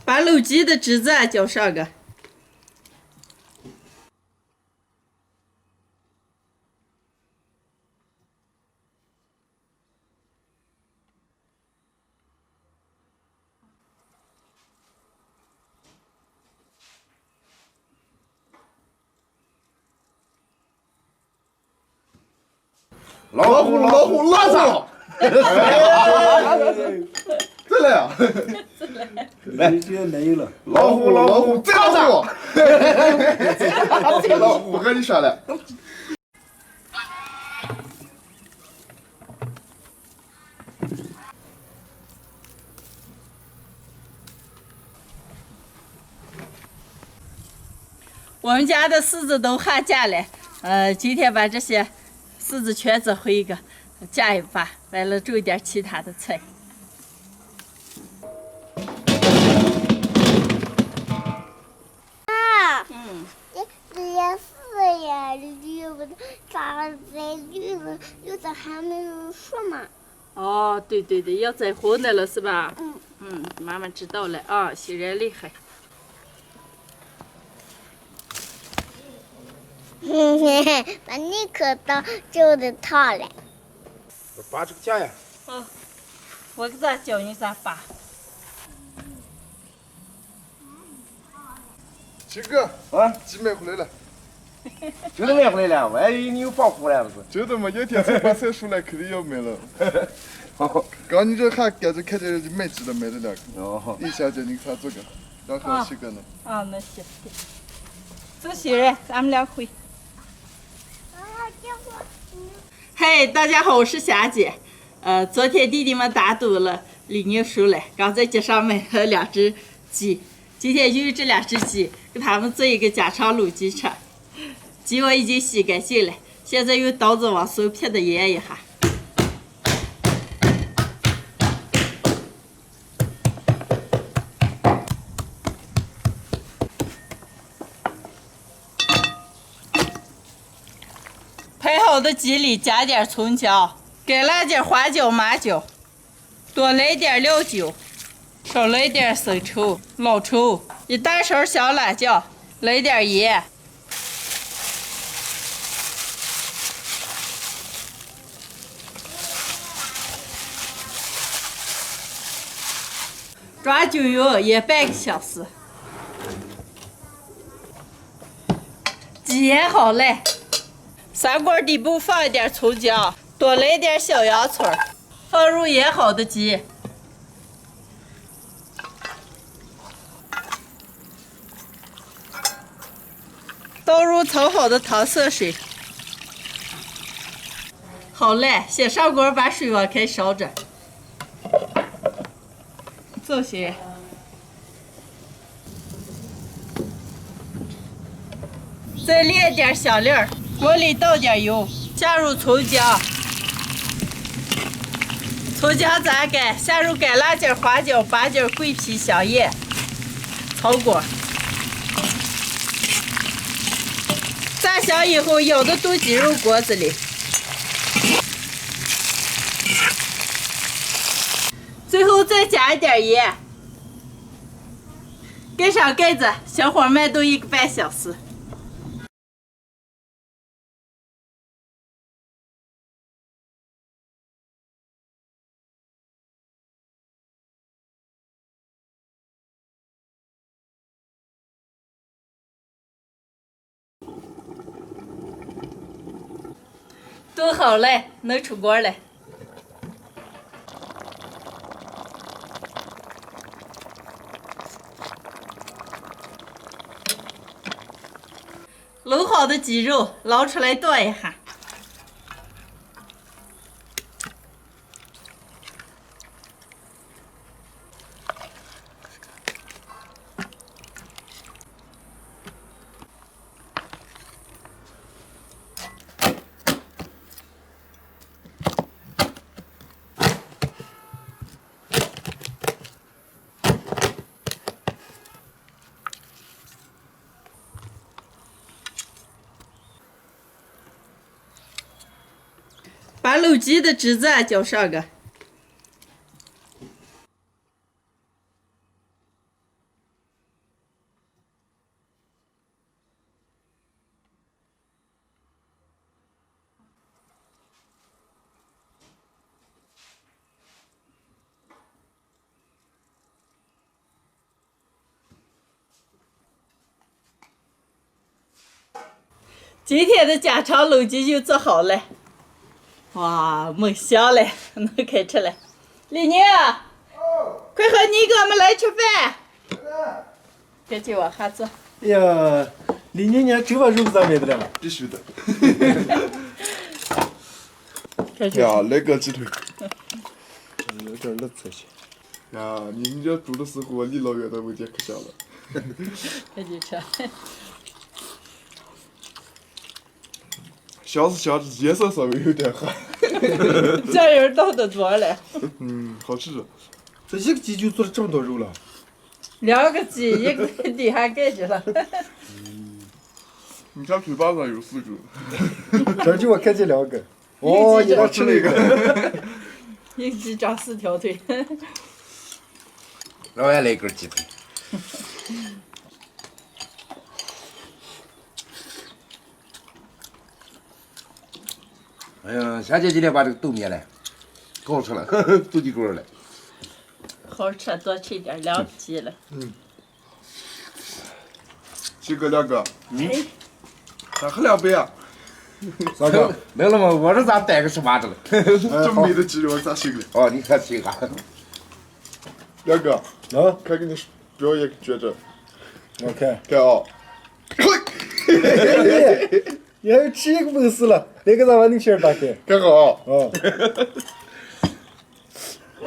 把卤鸡的汁子浇上个。老虎，再来啊！来，没了。老虎，再老虎！老虎，不跟你说了。我们家的柿子都下架了，今天把这些柿子全折回一个，夹一把，完了种一点其他的菜。这是呀，绿的，咋在绿的还没有熟嘛？哦，对，要摘红的了是吧？妈妈知道了啊，新人厉害。把你可当就的套了。把这个夹呀。我给咋教你咋拔。七哥啊，鸡买回来了。就是买回来了，我还以为你有保护了，不是？就这么有天才把菜出来，肯定要买了。刚你这还赶着看见买鸡的买了2个。哦。一下叫你给他做个，然后7个呢。那行。走，新人，咱们俩回。嘿，大家好，我是霞姐。昨天弟弟们打赌了李宁输了，刚在街上买了2只鸡，今天就用这2只鸡给他们做一个家常卤鸡吃。鸡我已经洗干净了，现在用刀子往松片的腌一下。拍好的鸡里加点葱姜，该来点花椒、麻椒，多来点料酒，少来点生抽、老抽，1大勺小辣椒，来点盐。抓酒油腌半个小时，鸡腌好了。3锅底部放一点葱姜，多来点小洋葱，放入腌好的鸡，倒入炒好的汤色水。好了，先上锅把水往开烧着。走些。再炼点香料，锅里倒点油，加入葱姜，葱姜炸干，下入干辣椒、花椒、八角、桂皮、香叶，炒锅。炸香以后，舀到炖鸡肉锅子里，最后再加一点盐，盖上盖子，小火慢炖1个半小时。炖好了，能出锅了。卤好的鸡肉捞出来剁一下，把卤鸡的汁子浇上个。今天的家常卤鸡就做好了，哇，梦香嘞，能开吃了。李宁，快和你给我们来吃饭。别去往下坐。哎呀，李宁年这碗肉咋买的了？必须的。开始。呀，来个鸡腿。有点乐才行。呀，你这煮的时候，我离老远的闻见可香了。开始吃。香是香，颜色稍微有点黑。酱油倒的多了。好吃。这一个鸡就做了这么多肉了。2个鸡，一个底下盖着了。你看腿巴上有4个。这就我看见2个。哦，一人吃了一个。一个鸡长4条腿。老远来一根鸡腿。哎呀，霞姐今天把这个豆面嘞，可好吃了，豆鸡骨了。好吃，多吃一点，2个鸡了。鸡哥2个，哎，咋喝2杯啊？啥个？没了吗？我这咋带个18着了？这么美的鸡肉咋行的？哦，你看这个。 2个，啊，快给你表演绝招，我看。看啊！你还有这个本事了？那个咋把你先打开？看好啊！哦。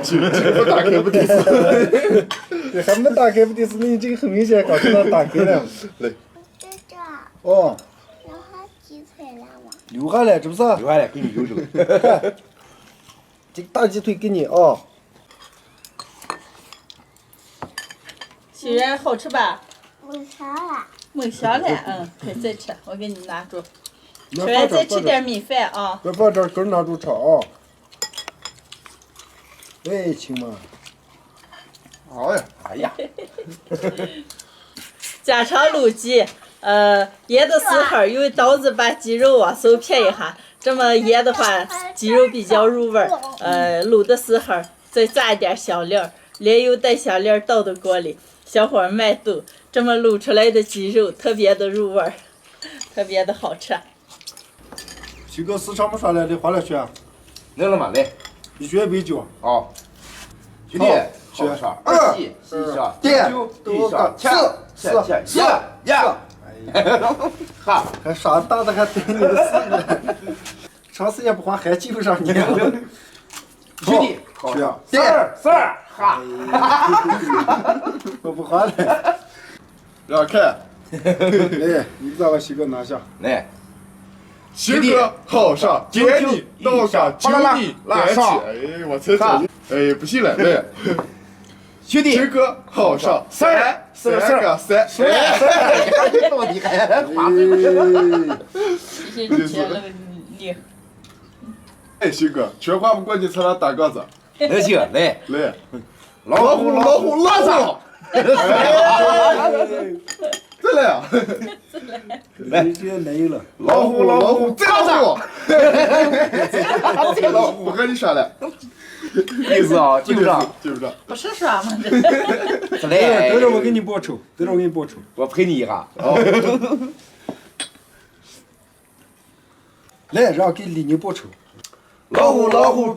这不打开不得死。这还没打开不得是？你这个很明显刚知道打开了。来。这这，哦，然后鸡腿了吗？留下来，这不是？留下来给你留着了。这个大鸡腿给你啊。虽然好吃吧？我啥了？梦香了，可以再吃，我给你拿住。吃出来再吃点米饭啊。别把这根拿住吃啊！哎，亲妈。好呀！哎呀，家常卤鸡，腌的时候用刀子把鸡肉啊手撇一下，这么腌的话，鸡肉比较入味儿。卤的时候再炸一点香料，连油带香料倒到锅里，小火慢炖，这么卤出来的鸡肉特别的入味儿，特别的好吃。这个市场没上来的花了选，来了吗？来。一选1杯酒。哦。兄弟，好上2喜喜上9地上7呀！哈，还啥大的还对你的事呢？长时间不花还记不上你了。兄弟，好上42哈。我不花了。让看，来，你把我西哥拿下。来，新哥好上，接你倒上酒你来起，哎，我才走，哎，不行了，来，兄弟，新哥好上3个3，哎，到底还花谢谢吃了你。哎，新哥，全花不过你才能打个子，来行，来，来，老虎，再来啊！来，这来一了。老虎，再老虎！老虎，不和你说了，意思啊，记不上，记不上。不是说吗？来，等着我给你报仇，等着我给你报仇。我陪你一下。来，让给李宁报仇。老虎，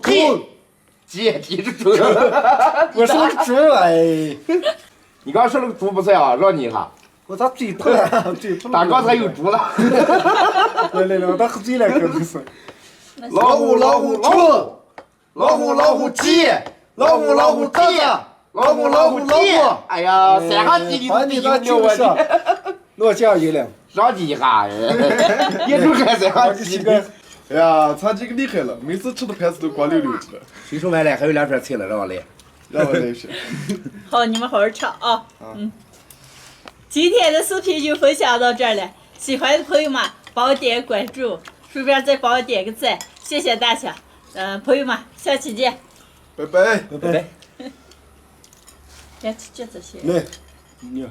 鸡是猪。我是个猪哎！你刚说那个猪不错啊，让你一下。我咋嘴破了？嘴破了。大刚才有猪了。来，我打喝醉了，可能是。老虎猪，老虎鸡，老虎鸡，老虎鸡。哎呀，3下鸡你都比不了我的。我这样赢了。让你一下，也就还3下鸡。哎呀，咱这个厉害了，每次吃的盘子都光溜溜的。谁说完了？还有2盘菜了，让我来。让我来一下。好，你们好好吃啊。今天的视频就分享到这儿了，喜欢的朋友们帮我点关注，顺便再帮我点个赞，谢谢大家。朋友们，下期见。拜拜。拜拜。别吃这些。来，你。